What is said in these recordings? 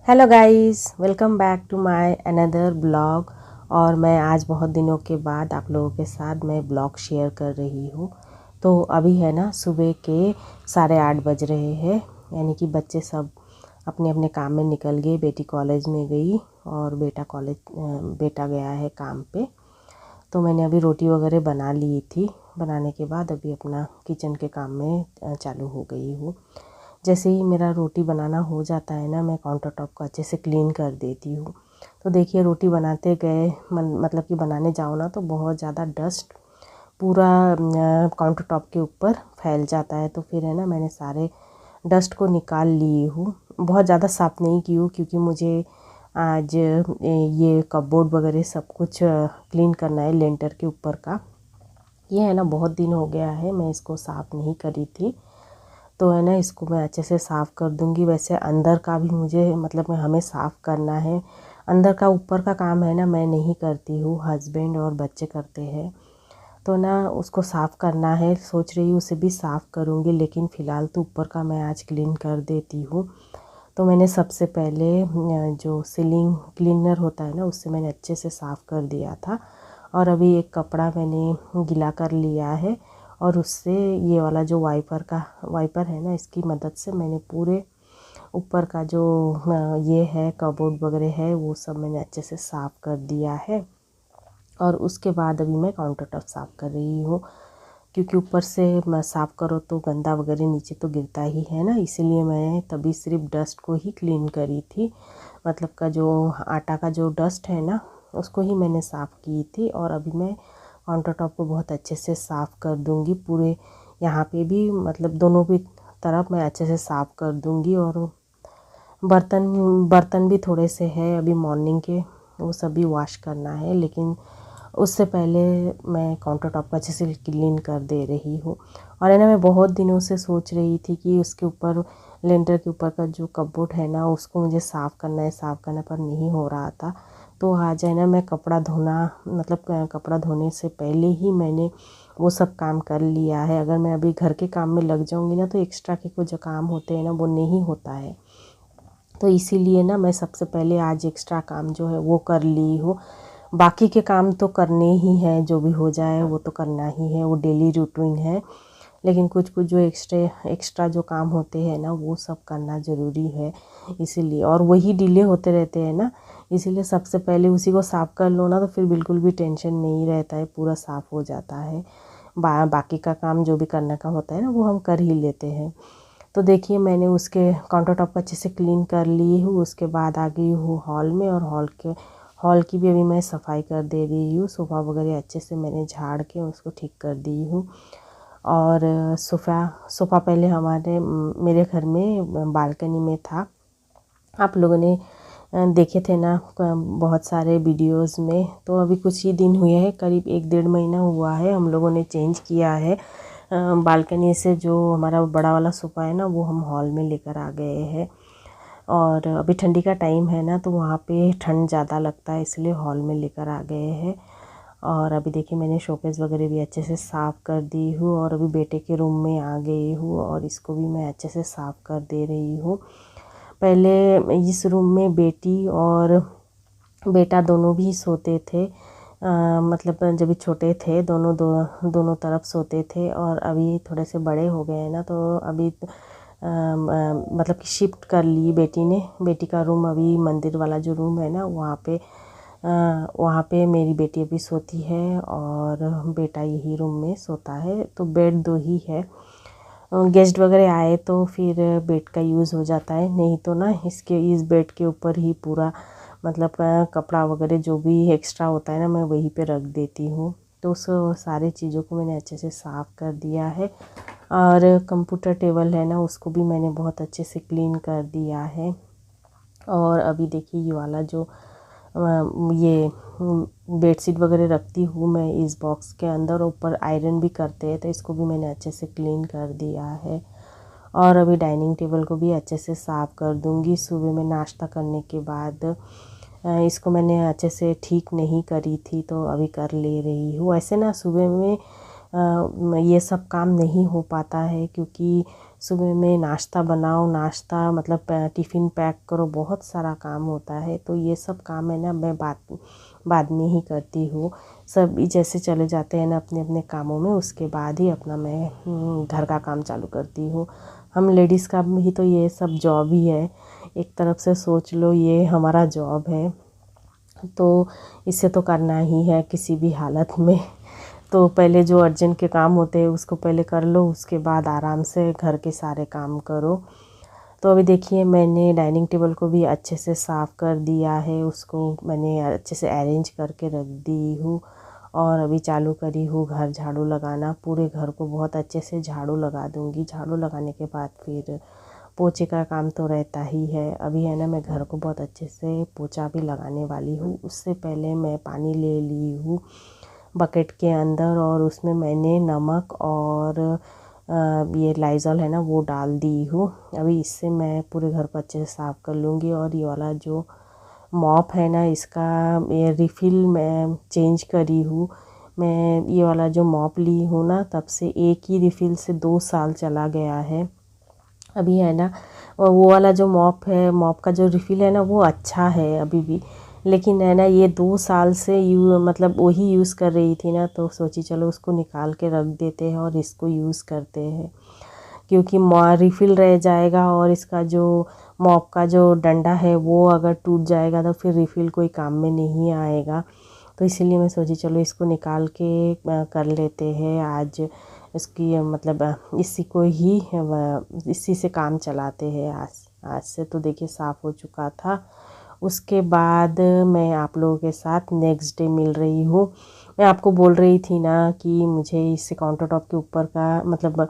Hello guys, welcome back to my another blog. और मैं आज बहुत दिनों के बाद आप लोगों के साथ मैं ब्लॉग शेयर कर रही हूँ। तो अभी है ना, सुबह के 8:30 बज रहे हैं। यानी कि बच्चे सब अपने अपने काम में निकल गए। बेटी कॉलेज में गई और बेटा गया है काम पे। तो मैंने अभी रोटी वगैरह बना ली थी। बनाने के बाद अभी अपना किचन के काम में चालू हो गई हूँ। जैसे ही मेरा रोटी बनाना हो जाता है ना, मैं काउंटर टॉप को अच्छे से क्लीन कर देती हूँ। तो देखिए, रोटी बनाते गए मतलब कि बनाने जाओ ना तो बहुत ज़्यादा डस्ट पूरा काउंटर टॉप के ऊपर फैल जाता है। तो फिर है ना, मैंने सारे डस्ट को निकाल लिए हूँ। बहुत ज़्यादा साफ़ नहीं की हूँ क्योंकि मुझे आज ये कपबोर्ड वगैरह सब कुछ क्लीन करना है लेंटर के ऊपर का। ये है ना, बहुत दिन हो गया है मैं इसको साफ़ नहीं करी थी। तो है ना, इसको मैं अच्छे से साफ़ कर दूँगी। वैसे अंदर का भी मुझे मतलब मैं हमें साफ़ करना है। अंदर का ऊपर का काम है ना, मैं नहीं करती हूँ, हस्बैंड और बच्चे करते हैं। तो ना उसको साफ़ करना है, सोच रही हूँ उसे भी साफ़ करूँगी, लेकिन फ़िलहाल तो ऊपर का मैं आज क्लीन कर देती हूँ। तो मैंने सबसे पहले जो सीलिंग क्लीनर होता है ना, उससे मैंने अच्छे से साफ़ कर दिया था। और अभी एक कपड़ा मैंने गीला कर लिया है और उससे ये वाला जो वाइपर है ना, इसकी मदद से मैंने पूरे ऊपर का जो ये है कबोर्ड वगैरह है, वो सब मैंने अच्छे से साफ़ कर दिया है। और उसके बाद अभी मैं काउंटर टॉप साफ़ कर रही हूँ, क्योंकि ऊपर से मैं साफ़ करो तो गंदा वगैरह नीचे तो गिरता ही है ना। इसीलिए मैं तभी सिर्फ डस्ट को ही क्लीन करी थी। मतलब का जो आटा का जो डस्ट है ना, उसको ही मैंने साफ़ की थी। और अभी मैं काउंटर टॉप को बहुत अच्छे से साफ़ कर दूँगी। पूरे यहाँ पे भी मतलब दोनों भी तरफ मैं अच्छे से साफ़ कर दूँगी। और बर्तन बर्तन भी थोड़े से है अभी मॉर्निंग के, वो सभी वॉश करना है। लेकिन उससे पहले मैं काउंटर टॉप को अच्छे से क्लीन कर दे रही हूँ। और है ना, मैं बहुत दिनों से सोच रही थी कि उसके ऊपर लेंटर के ऊपर का जो कपबोर्ड है ना, उसको मुझे साफ़ करना है, पर नहीं हो रहा था। तो आज है ना, मैं कपड़ा धोना मतलब कपड़ा धोने से पहले ही मैंने वो सब काम कर लिया है। अगर मैं अभी घर के काम में लग जाऊँगी ना, तो एक्स्ट्रा के कुछ जो काम होते हैं ना, वो नहीं होता है। तो इसीलिए ना मैं सबसे पहले आज एक्स्ट्रा काम जो है वो कर ली हूँ। बाकी के काम तो करने ही हैं, जो भी हो जाए वो तो करना ही है, वो डेली रूटीन है। लेकिन कुछ कुछ जो एक्स्ट्रा जो काम होते हैं ना, वो सब करना ज़रूरी है। इसीलिए और वही डिले होते रहते हैं ना, इसीलिए सबसे पहले उसी को साफ़ कर लो ना, तो फिर बिल्कुल भी टेंशन नहीं रहता है, पूरा साफ़ हो जाता है। बाकी का काम जो भी करने का होता है ना, वो हम कर ही लेते हैं। तो देखिए, मैंने उसके काउंटर टॉप को अच्छे से क्लीन कर ली हूँ। उसके बाद आ गई हूँ हॉल में, और हॉल की भी अभी मैं सफाई कर दे रही हूँ। सोफ़ा वगैरह अच्छे से मैंने झाड़ के उसको ठीक कर दी हूँ। और सोफ़ा पहले मेरे घर में बालकनी में था। आप लोगों ने देखे थे ना बहुत सारे वीडियोस में। तो अभी कुछ ही दिन हुए हैं, करीब 1 डेढ़ महीना हुआ है, हम लोगों ने चेंज किया है। बालकनी से जो हमारा बड़ा वाला सोफ़ा है ना, वो हम हॉल में लेकर आ गए हैं। और अभी ठंडी का टाइम है ना, तो वहाँ पे ठंड ज़्यादा लगता है, इसलिए हॉल में लेकर आ गए हैं। और अभी देखिए, मैंने शोकेस वगैरह भी अच्छे से साफ़ कर दी हूँ। और अभी बेटे के रूम में आ गई हूँ और इसको भी मैं अच्छे से साफ़ कर दे रही हूँ। पहले इस रूम में बेटी और बेटा दोनों भी सोते थे। मतलब जब भी छोटे थे, दोनों तरफ सोते थे। और अभी थोड़े से बड़े हो गए हैं ना, तो अभी मतलब कि शिफ्ट कर ली बेटी ने। बेटी का रूम अभी मंदिर वाला जो रूम है ना, वहाँ पे मेरी बेटी अभी सोती है और बेटा यही रूम में सोता है। तो बेड दो ही है। गेस्ट वगैरह आए तो फिर बेड का यूज़ हो जाता है, नहीं तो ना इस बेड के ऊपर ही पूरा मतलब कपड़ा वगैरह जो भी एक्स्ट्रा होता है ना, मैं वहीं पे रख देती हूँ। तो उस सारी चीज़ों को मैंने अच्छे से साफ़ कर दिया है। और कंप्यूटर टेबल है ना, उसको भी मैंने बहुत अच्छे से क्लीन कर दिया है। और अभी देखिए, ये वाला जो ये बेडशीट वगैरह रखती हूँ मैं इस बॉक्स के अंदर, ऊपर आयरन भी करते हैं, तो इसको भी मैंने अच्छे से क्लीन कर दिया है। और अभी डाइनिंग टेबल को भी अच्छे से साफ़ कर दूँगी। सुबह में नाश्ता करने के बाद इसको मैंने अच्छे से ठीक नहीं करी थी, तो अभी कर ले रही हूँ। ऐसे ना सुबह में ये सब काम नहीं हो पाता है, क्योंकि सुबह में नाश्ता बनाओ, नाश्ता मतलब टिफ़िन पैक करो, बहुत सारा काम होता है। तो ये सब काम है ना मैं बाद में ही करती हूँ। सब जैसे चले जाते हैं ना अपने अपने कामों में, उसके बाद ही अपना मैं घर का काम चालू करती हूँ। हम लेडीज़ का भी तो ये सब जॉब ही है, एक तरफ से सोच लो ये हमारा जॉब है, तो इसे तो करना ही है किसी भी हालत में। तो पहले जो अर्जेंट के काम होते हैं उसको पहले कर लो, उसके बाद आराम से घर के सारे काम करो। तो अभी देखिए मैंने डाइनिंग टेबल को भी अच्छे से साफ़ कर दिया है, उसको मैंने अच्छे से अरेंज करके रख दी हूँ। और अभी चालू करी हूँ घर झाड़ू लगाना, पूरे घर को बहुत अच्छे से झाड़ू लगा दूँगी। झाड़ू लगाने के बाद फिर पोछे का काम तो रहता ही है। अभी है ना मैं घर को बहुत अच्छे से पोछा भी लगाने वाली हूँ। उससे पहले मैं पानी ले ली हूँ बकेट के अंदर, और उसमें मैंने नमक और ये लाइज़ॉल है ना वो डाल दी हूँ। अभी इससे मैं पूरे घर को अच्छे से साफ़ कर लूँगी। और ये वाला जो मॉप है ना, इसका ये रिफ़िल मैं चेंज करी हूँ। मैं ये वाला जो मॉप ली हूँ ना, तब से एक ही रिफ़िल से 2 साल चला गया है। अभी है ना वो वाला जो मॉप है, मॉप का जो रिफ़िल है ना वो अच्छा है अभी भी, लेकिन है ना ये 2 साल से मतलब वही यूज़ कर रही थी ना, तो सोची चलो उसको निकाल के रख देते हैं और इसको यूज़ करते हैं, क्योंकि रिफ़िल रह जाएगा और इसका जो मॉप का जो डंडा है वो अगर टूट जाएगा तो फिर रिफ़िल कोई काम में नहीं आएगा। तो इसीलिए मैं सोची चलो इसको निकाल के कर लेते हैं आज। इसकी मतलब इसी को ही इसी से काम चलाते हैं आज से। तो देखिए साफ़ हो चुका था। उसके बाद मैं आप लोगों के साथ नेक्स्ट डे मिल रही हूँ। मैं आपको बोल रही थी ना कि मुझे इस काउंटर टॉप के ऊपर का मतलब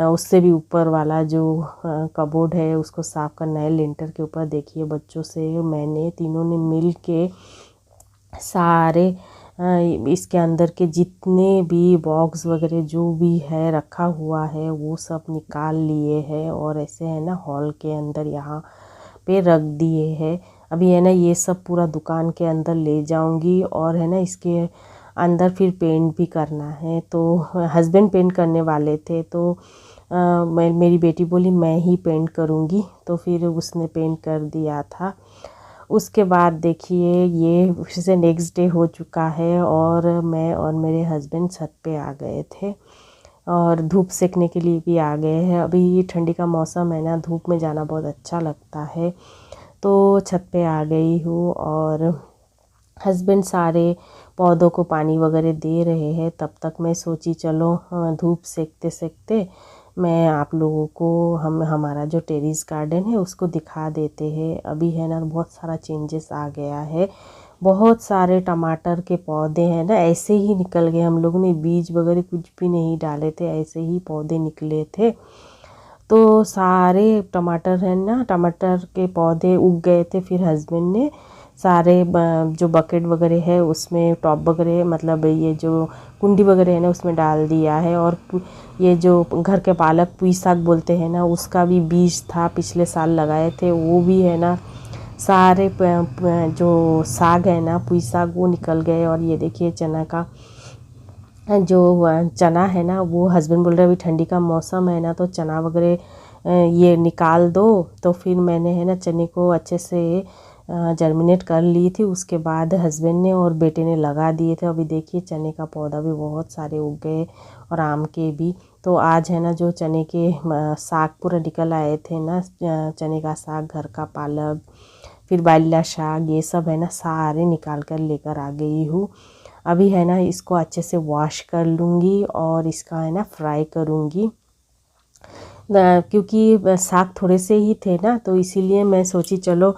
उससे भी ऊपर वाला जो कबोर्ड है उसको साफ़ करना है लिंटर के ऊपर। देखिए बच्चों से मैंने तीनों ने मिल के सारे इसके अंदर के जितने भी बॉक्स वगैरह जो भी है रखा हुआ है वो सब निकाल लिए हैं, और ऐसे है ना हॉल के अंदर यहाँ पे रख दिए हैं। अभी है ना ये सब पूरा दुकान के अंदर ले जाऊंगी, और है ना इसके अंदर फिर पेंट भी करना है। तो हस्बैंड पेंट करने वाले थे, तो मेरी बेटी बोली मैं ही पेंट करूँगी, तो फिर उसने पेंट कर दिया था। उसके बाद देखिए ये फिर से नेक्स्ट डे हो चुका है, और मैं और मेरे हस्बैंड छत पे आ गए थे और धूप सेकने के लिए भी आ गए हैं। अभी ठंडी का मौसम है ना, धूप में जाना बहुत अच्छा लगता है, तो छत पे आ गई हूँ। और हस्बैंड सारे पौधों को पानी वगैरह दे रहे हैं, तब तक मैं सोची चलो धूप सेकते सेकते मैं आप लोगों को हमारा जो टेरेस गार्डन है उसको दिखा देते हैं। अभी है ना बहुत सारा चेंजेस आ गया है, बहुत सारे टमाटर के पौधे हैं ना ऐसे ही निकल गए। हम लोगों ने बीज वगैरह कुछ भी नहीं डाले थे, ऐसे ही पौधे निकले थे। तो सारे टमाटर है ना, टमाटर के पौधे उग गए थे। फिर हस्बैंड ने सारे जो बकेट वगैरह है उसमें टॉप वगैरह मतलब ये जो कुंडी वगैरह है ना उसमें डाल दिया है। और ये जो घर के पालक पुई साग बोलते हैं ना, उसका भी बीज था, पिछले साल लगाए थे, वो भी है ना सारे जो साग है ना पुई साग वो निकल गए। और ये देखिए चना का जो चना है ना, वो हस्बैंड बोल रहे अभी ठंडी का मौसम है ना तो चना वगैरह ये निकाल दो। तो फिर मैंने है ना चने को अच्छे से जर्मिनेट कर ली थी, उसके बाद हस्बैंड ने और बेटे ने लगा दिए थे। अभी देखिए चने का पौधा भी बहुत सारे उग गए, और आम के भी। तो आज है ना जो चने के साग पूरा निकल आए थे ना, चने का साग, घर का पालक, फिर बाइला साग, ये सब है ना सारे निकाल कर लेकर आ गई हूँ। अभी है ना इसको अच्छे से वॉश कर लूँगी और इसका है ना फ्राई करूँगी, क्योंकि साग थोड़े से ही थे ना, तो इसीलिए मैं सोची चलो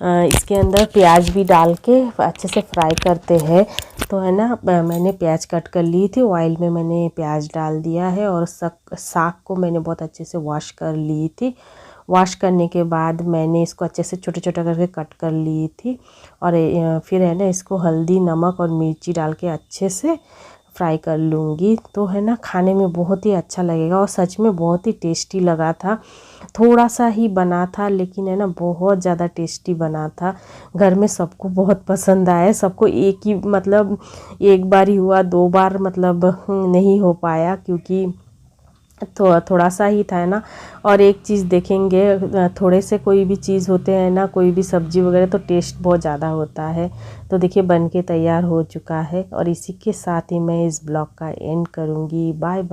इसके अंदर प्याज भी डाल के अच्छे से फ्राई करते हैं। तो है ना मैंने प्याज कट कर ली थी, ऑयल में मैंने प्याज डाल दिया है, और साग को मैंने बहुत अच्छे से वॉश कर ली थी। वॉश करने के बाद मैंने इसको अच्छे से छोटे छोटे करके कट कर ली थी, और फिर है ना इसको हल्दी नमक और मिर्ची डाल के अच्छे से फ्राई कर लूँगी। तो है ना खाने में बहुत ही अच्छा लगेगा, और सच में बहुत ही टेस्टी लगा था। थोड़ा सा ही बना था लेकिन है ना बहुत ज़्यादा टेस्टी बना था। घर में सबको बहुत पसंद आया, सबको एक ही मतलब एक बार ही हुआ, 2 बार मतलब नहीं हो पाया, क्योंकि थोड़ा सा ही था ना। और एक चीज़ देखेंगे, थोड़े से कोई भी चीज़ होते हैं ना, कोई भी सब्जी वगैरह, तो टेस्ट बहुत ज़्यादा होता है। तो देखिए बन के तैयार हो चुका है और इसी के साथ ही मैं इस ब्लॉग का एंड करूँगी। Bye bye.